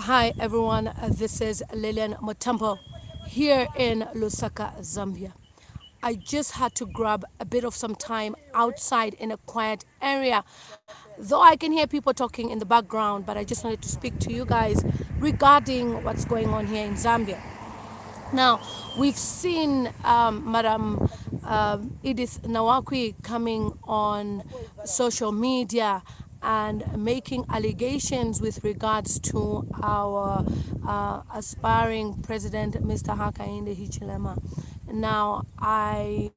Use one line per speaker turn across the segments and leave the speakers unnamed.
Hi everyone, this is Lilian Motambo here in Lusaka, Zambia. I just had to grab a bit of some time outside in a quiet area. Though I can hear people talking in the background, but I just wanted to speak to you guys regarding what's going on here in Zambia. Now, we've seen Madam Edith Nawakwi coming on social media and making allegations with regards to our aspiring president, Mr. Hakainde Hichilema. Now, I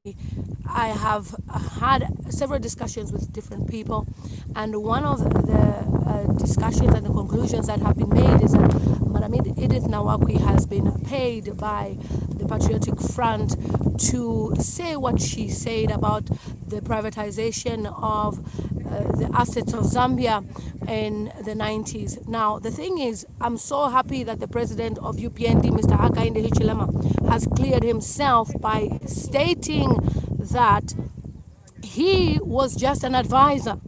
have had several discussions with different people, and one of the discussions and the conclusions that have been made is that Madam Edith Nawakwi has been paid by the Patriotic Front to say what she said about the privatization of the assets of Zambia in the 90s. Now, the thing is, I'm so happy that the president of UPND, Mr. Hakainde Hichilema, has cleared himself by stating that he was just an advisor.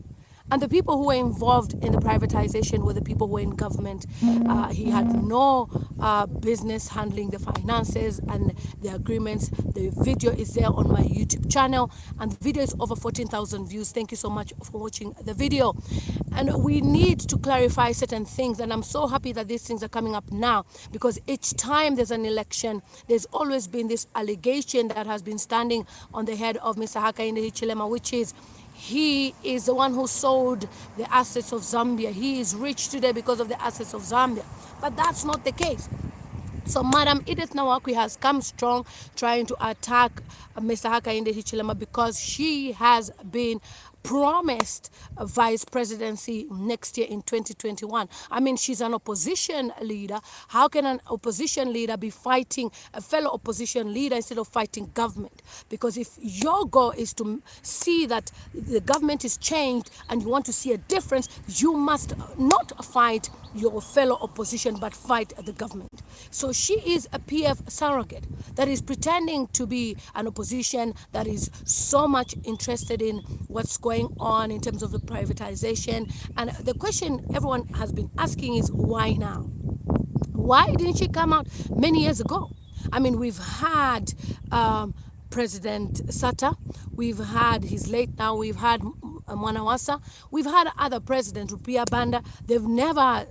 And the people who were involved in the privatization were the people who were in government. He had no business handling the finances and the agreements. The video is there on my YouTube channel, and the video is over 14,000 views. Thank you so much for watching the video. And we need to clarify certain things, and I'm so happy that these things are coming up now, because each time there's an election, there's always been this allegation that has been standing on the head of Mr. Hakainde Hichilema, which is he is the one who sold the assets of Zambia. He is rich today because of the assets of Zambia. But that's not the case. So Madam Edith Nawakwi has come strong trying to attack Mr. Hakainde Hichilema because she has been promised a vice presidency next year in 2021. I mean, she's an opposition leader. How can an opposition leader be fighting a fellow opposition leader instead of fighting government? Because if your goal is to see that the government is changed and you want to see a difference, you must not fight your fellow opposition but fight the government. So she is a PF surrogate that is pretending to be an opposition that is so much interested in what's going on in terms of the privatization. And the question everyone has been asking is, why now? Why didn't she come out many years ago? I mean, we've had President Sata, we've had his late now, we've had Mwanawasa, we've had other presidents, Rupia Banda. They've never,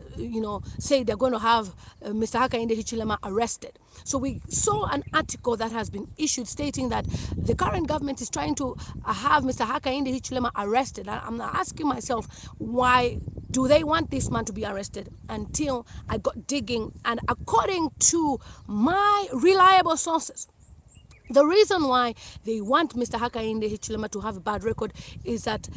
said they're going to have Mr. Hakainde Hichilema arrested. So we saw an article that has been issued stating that the current government is trying to have Mr. Hakainde Hichilema arrested. I'm asking myself, why do they want this man to be arrested? Until I got digging, and according to my reliable sources, the reason why they want Mr. Hakainde Hichilema to have a bad record is that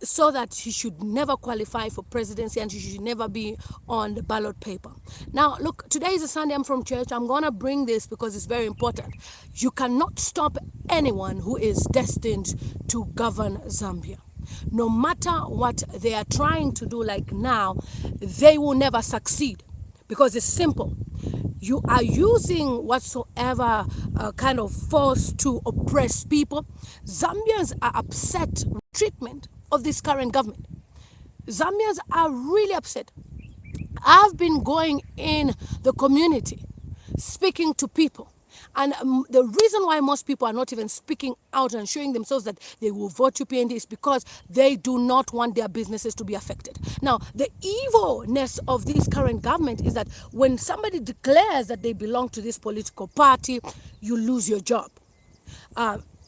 so that he should never qualify for presidency and he should never be on the ballot paper. Now, look, today is a Sunday. I'm from church. I'm going to bring this because it's very important. You cannot stop anyone who is destined to govern Zambia. No matter what they are trying to do like now, they will never succeed because it's simple. You are using whatsoever kind of force to oppress people. Zambians are upset with treatment of this current government. Zambians are really upset. I've been going in the community, speaking to people. And the reason why most people are not even speaking out and showing themselves that they will vote UPND is because they do not want their businesses to be affected. Now, the evilness of this current government is that when somebody declares that they belong to this political party, you lose your job.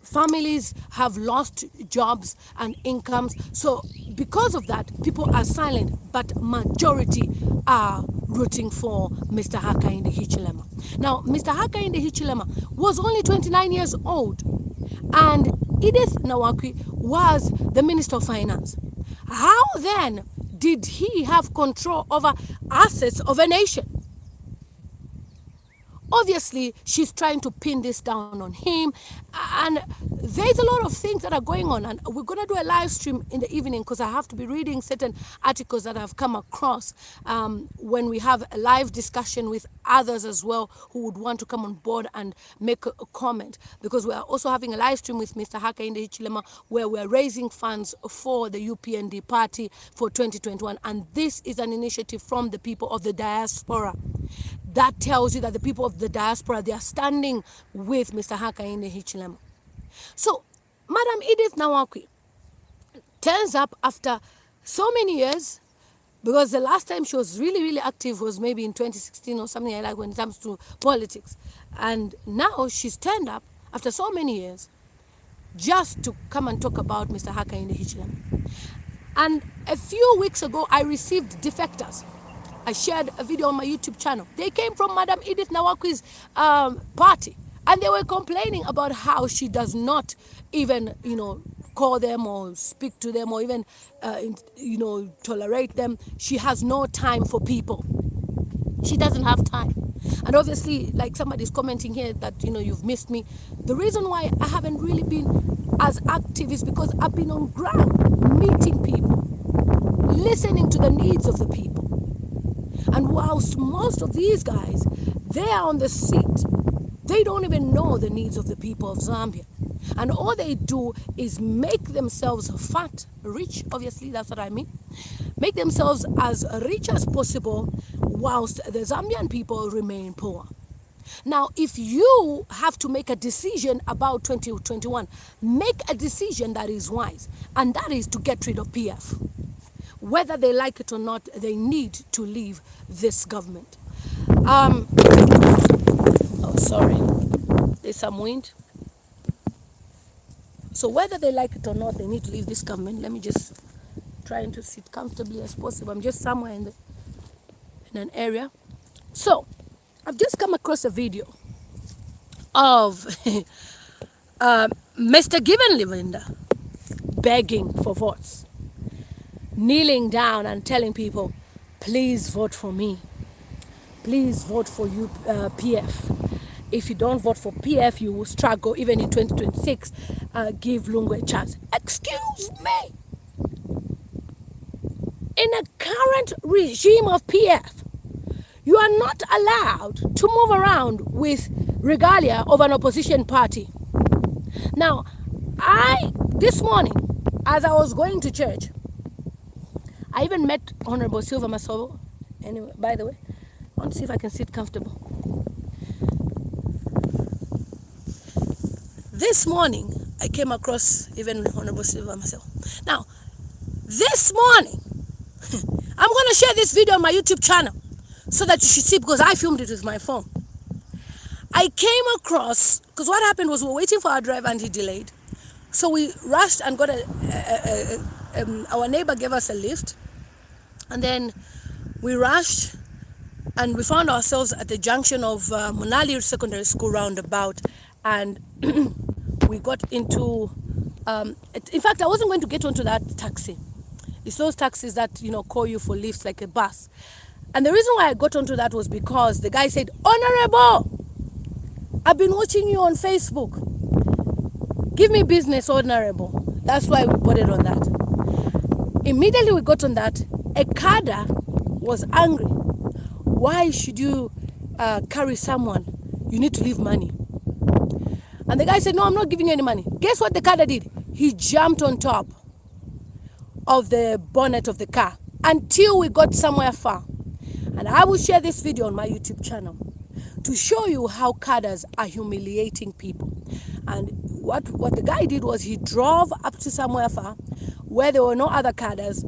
Families have lost jobs and incomes. So because of that, people are silent, but majority are rooting for Mr. Hakainde Hichilema. Now, Mr. Hakainde Hichilema was only 29 years old, and Edith Nawakwi was the Minister of Finance. How then did he have control over assets of a nation? Obviously, she's trying to pin this down on him. And there's a lot of things that are going on. And we're going to do a live stream in the evening because I have to be reading certain articles that I've come across when we have a live discussion with others as well who would want to come on board and make a comment. Because we are also having a live stream with Mr. Hakainde Hichilema where we're raising funds for the UPND party for 2021. And this is an initiative from the people of the diaspora. That tells you that the people of the diaspora, they are standing with Mr. Hakainde Hichilema. So, Madam Edith Nawakwi turns up after so many years, because the last time she was really, really active was maybe in 2016 or something like that when it comes to politics. And now she's turned up after so many years just to come and talk about Mr. Hakainde Hichilema. And a few weeks ago, I received defectors. I shared a video on my YouTube channel. They came from Madam Edith Nawakwi's party. And they were complaining about how she does not even, call them or speak to them or even, tolerate them. She has no time for people. She doesn't have time. And obviously, like somebody's commenting here that, you've missed me. The reason why I haven't really been as active is because I've been on ground, meeting people, listening to the needs of the people. And whilst most of these guys, they are on the seat, they don't even know the needs of the people of Zambia. And all they do is make themselves fat, rich, obviously that's what I mean. Make themselves as rich as possible whilst the Zambian people remain poor. Now, if you have to make a decision about 2021, make a decision that is wise, and that is to get rid of PF. Whether they like it or not, they need to leave this government. Oh, sorry. There's some wind. So whether they like it or not, they need to leave this government. Let me just try to sit comfortably as possible. I'm just somewhere in an area. So, I've just come across a video of Mr. Given Lubinda begging for votes, kneeling down and telling people, please vote for me. Please vote for you, PF. If you don't vote for PF, you will struggle even in 2026. Give Lungu a chance. Excuse me. In a current regime of PF, you are not allowed to move around with regalia of an opposition party. Now, this morning, as I was going to church, I even met Honorable Silva Masobo. Anyway, by the way, I want to see if I can sit comfortable. This morning, I came across even Honorable Silva myself. Now, this morning, I'm going to share this video on my YouTube channel so that you should see, because I filmed it with my phone. I came across, because what happened was we were waiting for our driver and he delayed. So we rushed and got our neighbor gave us a lift. And then we rushed and we found ourselves at the junction of Munali Secondary School roundabout. And we got into, in fact, I wasn't going to get onto that taxi. It's those taxis that, call you for lifts like a bus. And the reason why I got onto that was because the guy said, Honorable, I've been watching you on Facebook. Give me business, Honorable. That's why we put it on that. Immediately we got on that, a cadre was angry. Why should you carry someone? You need to leave money. And the guy said, no, I'm not giving you any money. Guess what the cadre did? He jumped on top of the bonnet of the car until we got somewhere far. And I will share this video on my YouTube channel to show you how cadres are humiliating people. And what the guy did was he drove up to somewhere far where there were no other cadres.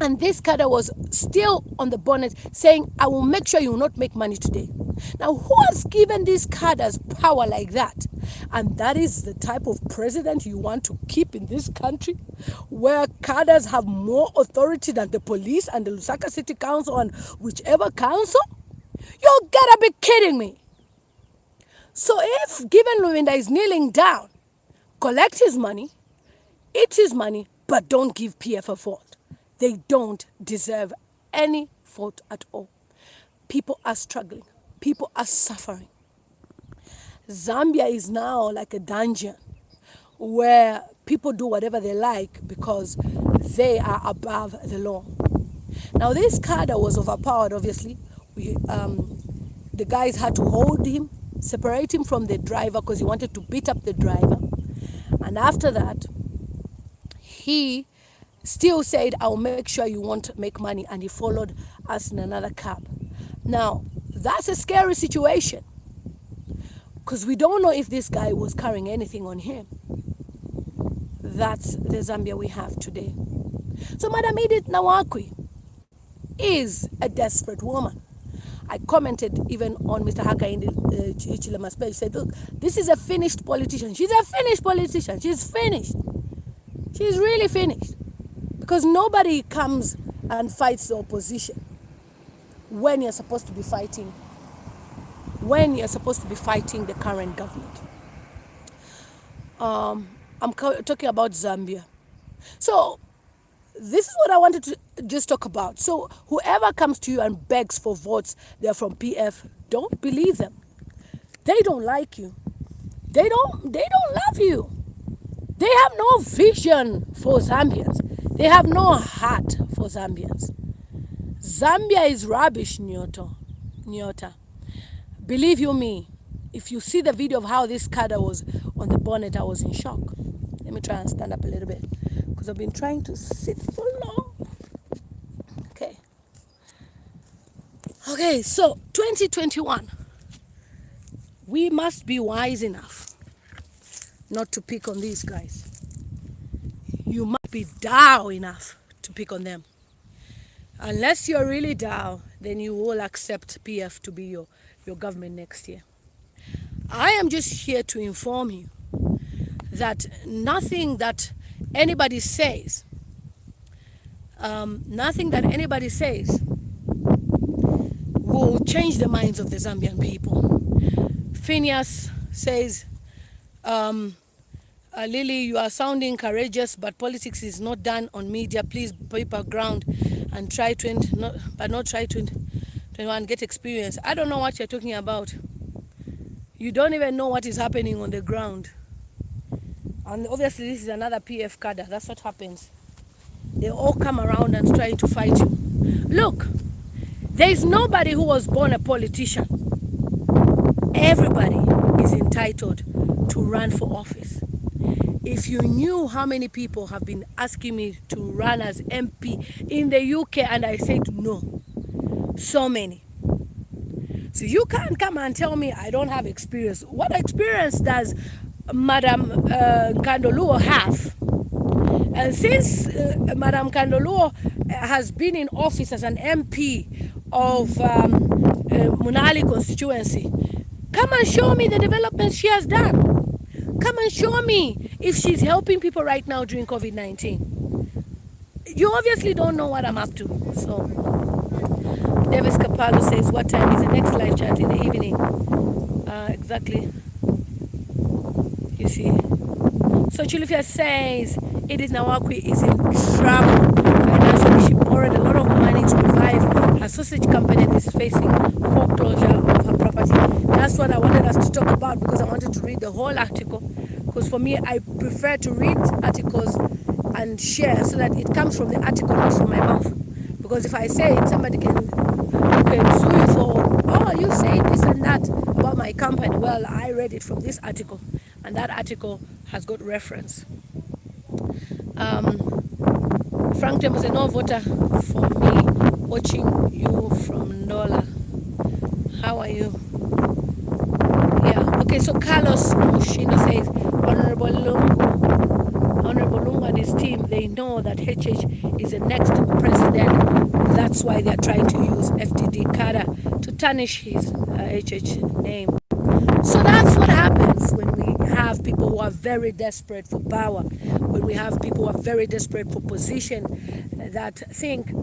And this cadre was still on the bonnet saying, I will make sure you will not make money today. Now, who has given these cadres power like that? And that is the type of president you want to keep in this country, where cadres have more authority than the police and the Lusaka City Council and whichever council? You gotta be kidding me. So if Given Lubinda is kneeling down, collect his money, eat his money, but don't give PF a vote. They don't deserve any vote at all. People are struggling. People are suffering. Zambia is now like a dungeon where people do whatever they like because they are above the law. Now, this cadre was overpowered, obviously. The guys had to hold him, separate him from the driver because he wanted to beat up the driver. And after that, he still said, I'll make sure you won't make money. And he followed us in another cab. Now, that's a scary situation because we don't know if this guy was carrying anything on him. That's the Zambia we have today. So Madam Edith Nawakwi is a desperate woman. I commented even on Mr. Hakainde Hichilema's page, said, look, this is a finished politician. She's a finished politician. She's finished. She's really finished. Because nobody comes and fights the opposition when you're supposed to be fighting the current government. I'm talking about Zambia. So this is what I wanted to just talk about. So whoever comes to you and begs for votes, they're from PF, don't believe them. They don't like you. They don't love you. They have no vision for Zambians. They have no heart for Zambians. Zambia is rubbish, Nyota. Believe you me, if you see the video of how this cadre was on the bonnet, I was in shock. Let me try and stand up a little bit because I've been trying to sit for long. Okay, so 2021, we must be wise enough not to pick on these guys. You must be dow enough to pick on them. Unless you're really dow, then you will accept PF to be your government next year. I am just here to inform you that nothing that anybody says, will change the minds of the Zambian people. Phineas says, Lily, you are sounding courageous, but politics is not done on media. Please paper ground and try to get experience. I don't know what you're talking about. You don't even know what is happening on the ground. And obviously this is another PF cadre. That's what happens. They all come around and try to fight you. Look, there is nobody who was born a politician. Everybody is entitled to run for office. If you knew how many people have been asking me to run as MP in the UK and I said no, so many. So you can't come and tell me I don't have experience. What experience does Madam Kandoluo have? And since Madam Kandoluo has been in office as an MP of Munali constituency, come and show me the developments she has done. Come and show me if she's helping people right now during COVID-19. You obviously don't know what I'm up to. So, Davis Kapalo says, what time is the next live chat in the evening? Exactly. You see. So Chulifia says, Edith Nawakwi is in trouble financially. She borrowed a lot of money to revive her sausage company and is facing foreclosure of her property. That's what I wanted us to talk about because I wanted to read the whole article. Because for me, I prefer to read articles and share so that it comes from the article, not from my mouth. Because if I say it, somebody can sue you for, oh, you say this and that about my company. Well, I read it from this article, and that article has got reference. Frank Tem was a no voter for me, watching you from Ndola. How are you? Yeah, okay, so Carlos Mushino says, Honorable Lungu and his team, they know that HH is the next president. That's why they're trying to use FDD Kara to tarnish his HH name. So that's what happens when we have people who are very desperate for power, when we have people who are very desperate for position, that think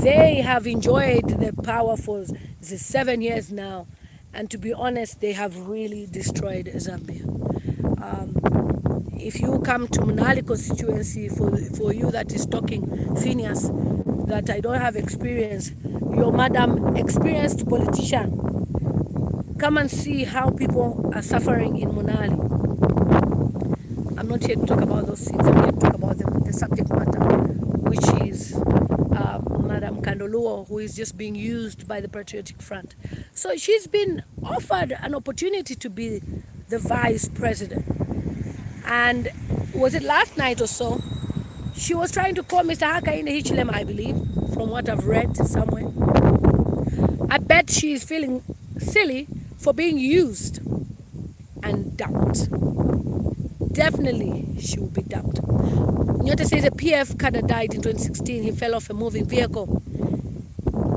they have enjoyed the power for the 7 years now. And to be honest, they have really destroyed Zambia. If you come to Munali constituency, for you that is talking, Phineas, that I don't have experience, your madam experienced politician, come and see how people are suffering in Munali. I'm not here to talk about those things. I'm here to talk about the subject matter, which is Madam Kandoluo, who is just being used by the Patriotic Front. So she's been offered an opportunity to be the vice president. And was it last night or so? She was trying to call Mr. Hakainde Hichilema, I believe, from what I've read somewhere. I bet she is feeling silly for being used and dumped. Definitely she will be dumped. Nyote says a PF cadre died in 2016. He fell off a moving vehicle.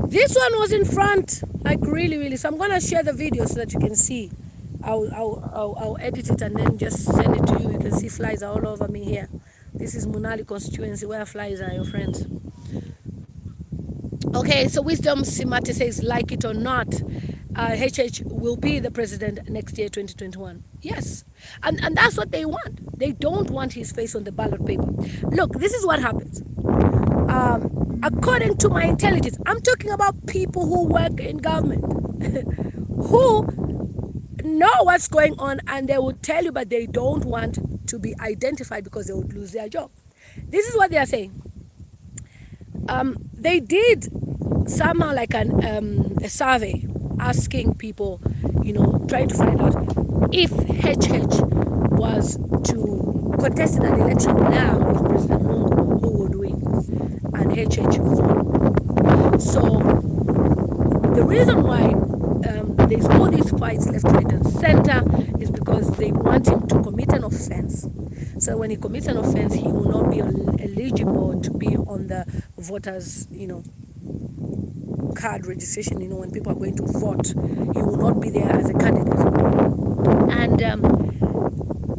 This one was in front, like really. So I'm going to share the video so that you can see. I'll edit it and then just send it to you. You can see flies are all over me here. This is Munali constituency where flies are, your friends. Okay, so Wisdom Simati says, like it or not, HH will be the president next year, 2021. Yes, and that's what they want. They don't want his face on the ballot paper. Look, this is what happens. According to my intelligence, I'm talking about people who work in government, who know what's going on, and they will tell you, but they don't want to be identified because they would lose their job. This is what they are saying. They did somehow like a survey asking people, trying to find out if HH was to contest an election now with President Lungu, who would win, and HH won. So the reason why there's all these fights left, right, and center is because they want him to commit an offense. So when he commits an offense, he will not be eligible to be on the voters, card registration. When people are going to vote, he will not be there as a candidate. And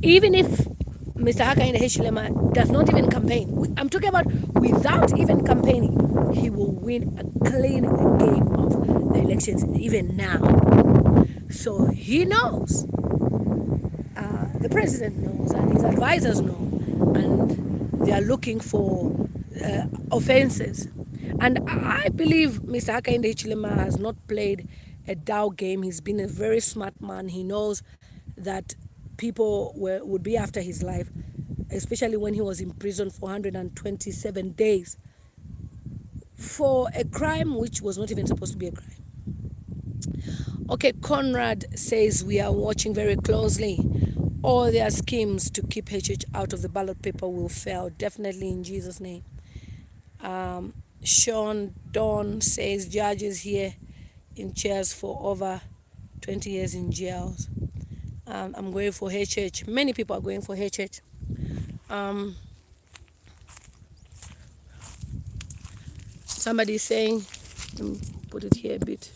even if Mr. Hakainde Hichilema does not even campaign, I'm talking about without even campaigning, he will win a clean game of the elections even now. So he knows, the president knows, and his advisors know, and they are looking for offenses. And I believe Mr. Hakainde Hichilema has not played a dull game. He's been a very smart man. He knows that people would be after his life, especially when he was in prison for 127 days for a crime which was not even supposed to be a crime. Okay, Conrad says we are watching very closely. All their schemes to keep HH out of the ballot paper will fail, definitely, in Jesus' name. Sean Don says judges here in chairs for over 20 years in jails. I'm going for HH. Many people are going for HH. Somebody is saying, let me put it here a bit,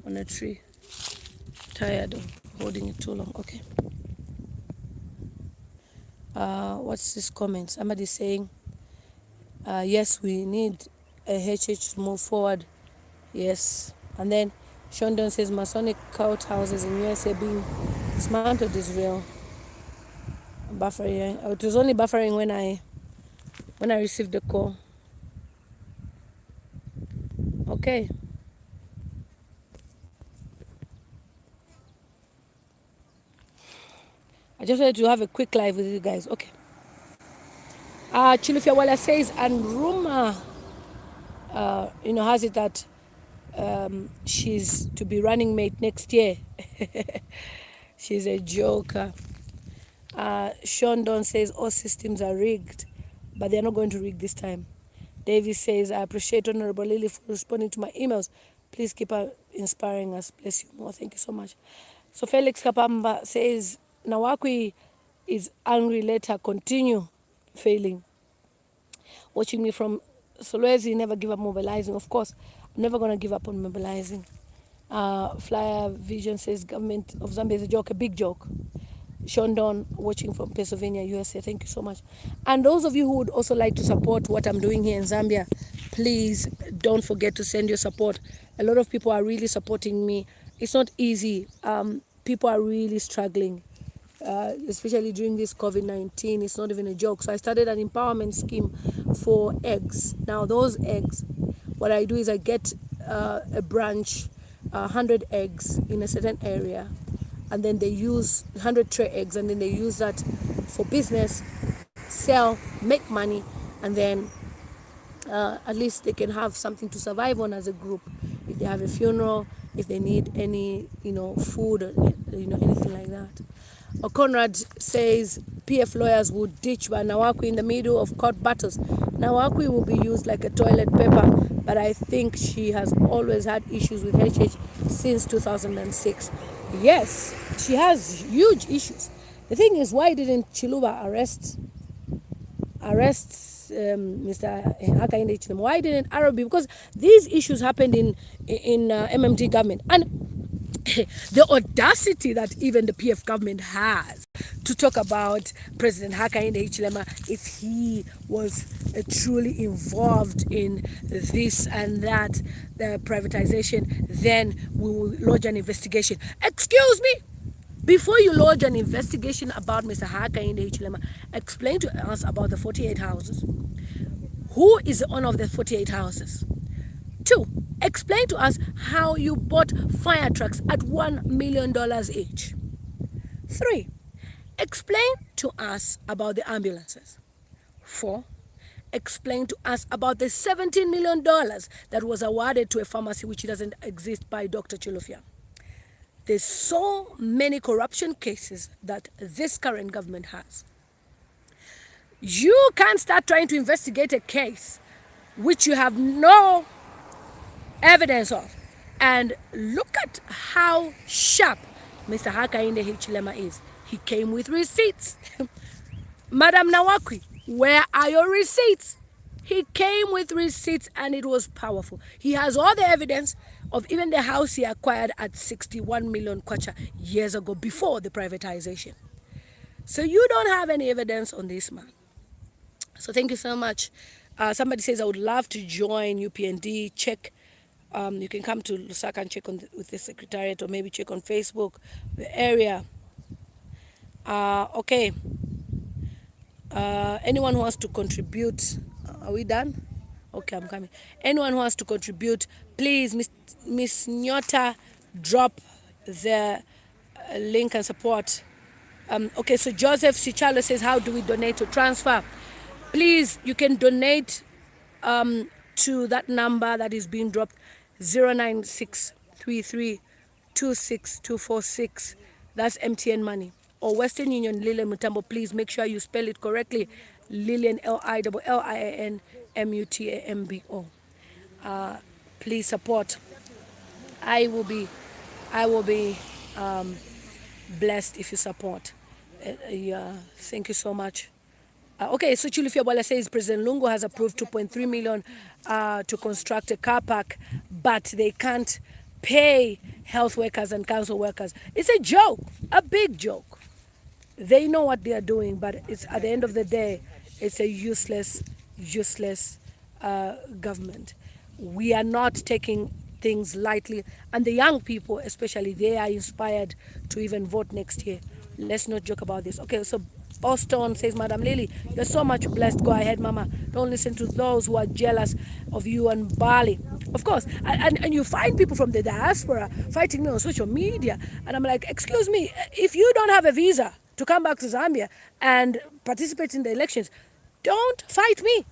on a tree. Tired of holding it too long. Okay. What's this comment? Somebody saying, yes, we need a HH to move forward. Yes. And then Shondon says Masonic cult houses in USA being dismantled is real. Buffering. It was only buffering when I received the call. Okay. I just wanted to have a quick live with you guys. Okay. Chilufia Wala says, and rumor, has it that she's to be running mate next year. She's a joker. Sean Don says all systems are rigged, but they're not going to rig this time. Davis says, I appreciate Honorable Lily for responding to my emails. Please keep inspiring us. Bless you more. Thank you so much. So Felix Kapamba says, Nawakwi is angry. Let her continue failing. Watching me from Solwezi, never give up mobilizing. Of course, I'm never going to give up on mobilizing. Flyer Vision says, government of Zambia is a joke, a big joke. Shondon, watching from Pennsylvania, USA. Thank you so much. And those of you who would also like to support what I'm doing here in Zambia, please don't forget to send your support. A lot of people are really supporting me. It's not easy. People are really struggling, especially during this COVID-19. It's not even a joke. So I started an empowerment scheme for eggs. Now those eggs, what I do is I get a branch 100 eggs in a certain area, and then they use 100 tray eggs, and then they use that for business, sell, make money, and then at least they can have something to survive on as a group. If they have a funeral, if they need any, food, or, anything like that. Or Conrad says PF lawyers would ditch Nawakwi in the middle of court battles. Nawakwi will be used like a toilet paper, but I think she has always had issues with HH since 2006. Yes, she has huge issues. The thing is, why didn't Chiluba arrest Mr. Hakainde Hichilema? Why didn't Arabi? Because these issues happened in MMT government, and the audacity that even the PF government has to talk about President Hakainde Hichilema, if he was truly involved in this and that, the privatization, then we will lodge an investigation. Excuse me? Before you lodge an investigation about Mr. Hakainde Hichilema, explain to us about the 48 houses. Who is the owner of the 48 houses? 2, explain to us how you bought fire trucks at $1 million each. 3, explain to us about the ambulances. 4, explain to us about the $17 million that was awarded to a pharmacy which doesn't exist by Dr. Chilufya. There's so many corruption cases that this current government has. You can't start trying to investigate a case which you have no evidence of. And look at how sharp Mr. Hakainde Hichilema is. He came with receipts. Madam Nawakwi, where are your receipts? He came with receipts, and it was powerful. He has all the evidence of even the house he acquired at 61 million kwacha years ago before the privatization. So you don't have any evidence on this man. So thank you so much. Somebody says, I would love to join UPND. Check. You can come to Lusaka and check with the secretariat, or maybe check on Facebook, the area. Okay. Anyone who wants to contribute, are we done? Okay, I'm coming. Anyone who wants to contribute, please, Miss Nyota, drop the link and support. Okay, so Joseph Sichalo says, how do we donate or transfer? Please, you can donate to that number that is being dropped, 09633262246. That's MTN money. Or Western Union, Lilian Mutambo. Please make sure you spell it correctly. Lilian, LILLIAN MUTAMBO. Please support. I will be blessed if you support. Yeah, thank you so much. Okay, so Chilufya Bwala says President Lungu has approved 2.3 million to construct a car park, but they can't pay health workers and council workers. It's a joke, a big joke. They know what they are doing, but it's at the end of the day, it's a useless government. We are not taking things lightly, and the young people especially, they are inspired to even vote next year. Let's not joke about this. Okay, so Boston says, Madam Lily, you're so much blessed. Go ahead, Mama. Don't listen to those who are jealous of you and Bali. Of course, and you find people from the diaspora fighting me on social media, and I'm like, excuse me, if you don't have a visa to come back to Zambia and participate in the elections, don't fight me.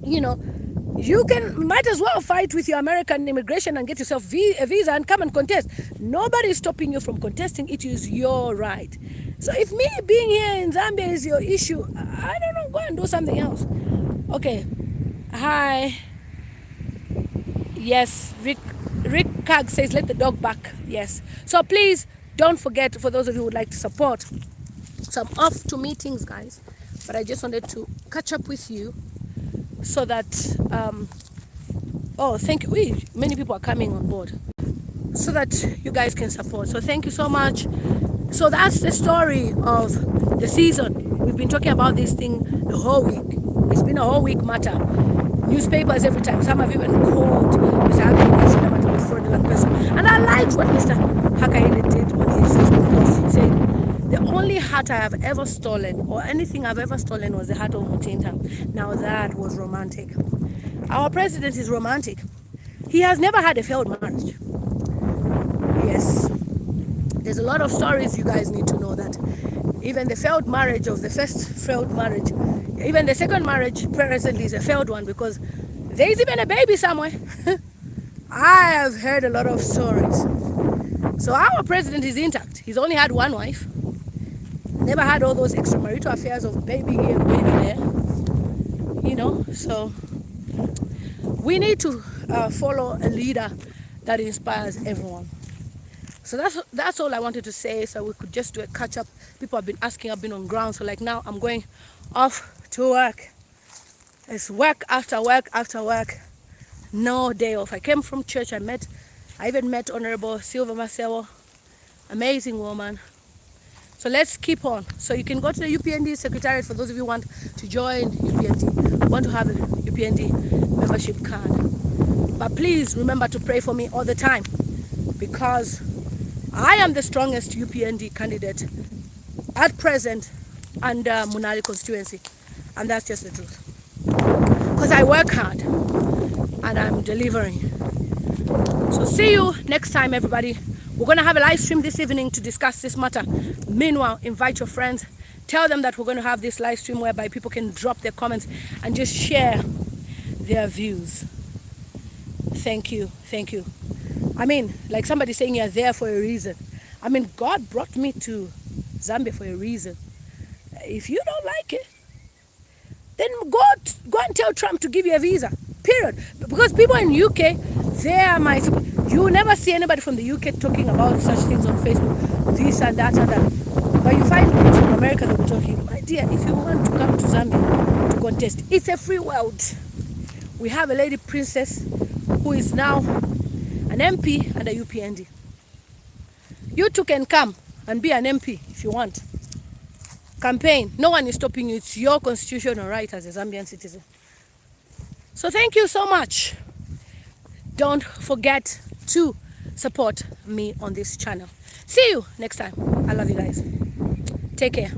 You know, you might as well fight with your American immigration and get yourself a visa and come and contest. Nobody is stopping you from contesting. It is your right. So if me being here in Zambia is your issue, I don't know, go and do something else. Okay. Hi. Yes, Rick Kag says, let the dog back. Yes. So please don't forget, for those of you who would like to support. So I'm off to meetings, guys, but I just wanted to catch up with you so that, oh, thank you. Many people are coming on board so that you guys can support. So thank you so much. So that's the story of the season. We've been talking about this thing the whole week. It's been a whole week matter. Newspapers every time. Some have even called Mr. Hakainde to be fraudulent person. And I liked what Mr. Hakainde did on his Facebook post. He said, the only hat I have ever stolen, or anything I've ever stolen, was the hat of Mutinta. Now that was romantic. Our president is romantic. He has never had a failed marriage. There's a lot of stories you guys need to know that. Even the failed marriage of the first failed marriage, even the second marriage presently is a failed one because there's even a baby somewhere. I have heard a lot of stories. So our president is intact. He's only had one wife. Never had all those extramarital affairs of baby here, baby there. You know, so we need to follow a leader that inspires everyone. So that's all I wanted to say, so we could just do a catch up. People have been asking, I've been on ground, so like now I'm going off to work. It's work after work after work, no day off. I came from church, I even met Honorable Silva Marcelo, amazing woman. So let's keep on. So you can go to the UPND Secretariat for those of you who want to join UPND, want to have a UPND membership card. But please remember to pray for me all the time, because I am the strongest UPND candidate at present under Munali constituency, and that's just the truth. Because I work hard and I'm delivering. So see you next time, everybody. We're going to have a live stream this evening to discuss this matter. Meanwhile, invite your friends. Tell them that we're going to have this live stream whereby people can drop their comments and just share their views. Thank you. Thank you. I mean, like somebody saying you're there for a reason. I mean, God brought me to Zambia for a reason. If you don't like it, then go and tell Trump to give you a visa. Period. Because people in UK, they are my support. You never see anybody from the UK talking about such things on Facebook, this and that and that. But you find people from America that will talking, my dear, if you want to come to Zambia to contest, it's a free world. We have a lady princess who is now an MP and a UPND. You too can come and be an MP if you want. Campaign. No one is stopping you. It's your constitutional right as a Zambian citizen. So thank you so much. Don't forget to support me on this channel. See you next time. I love you guys. Take care.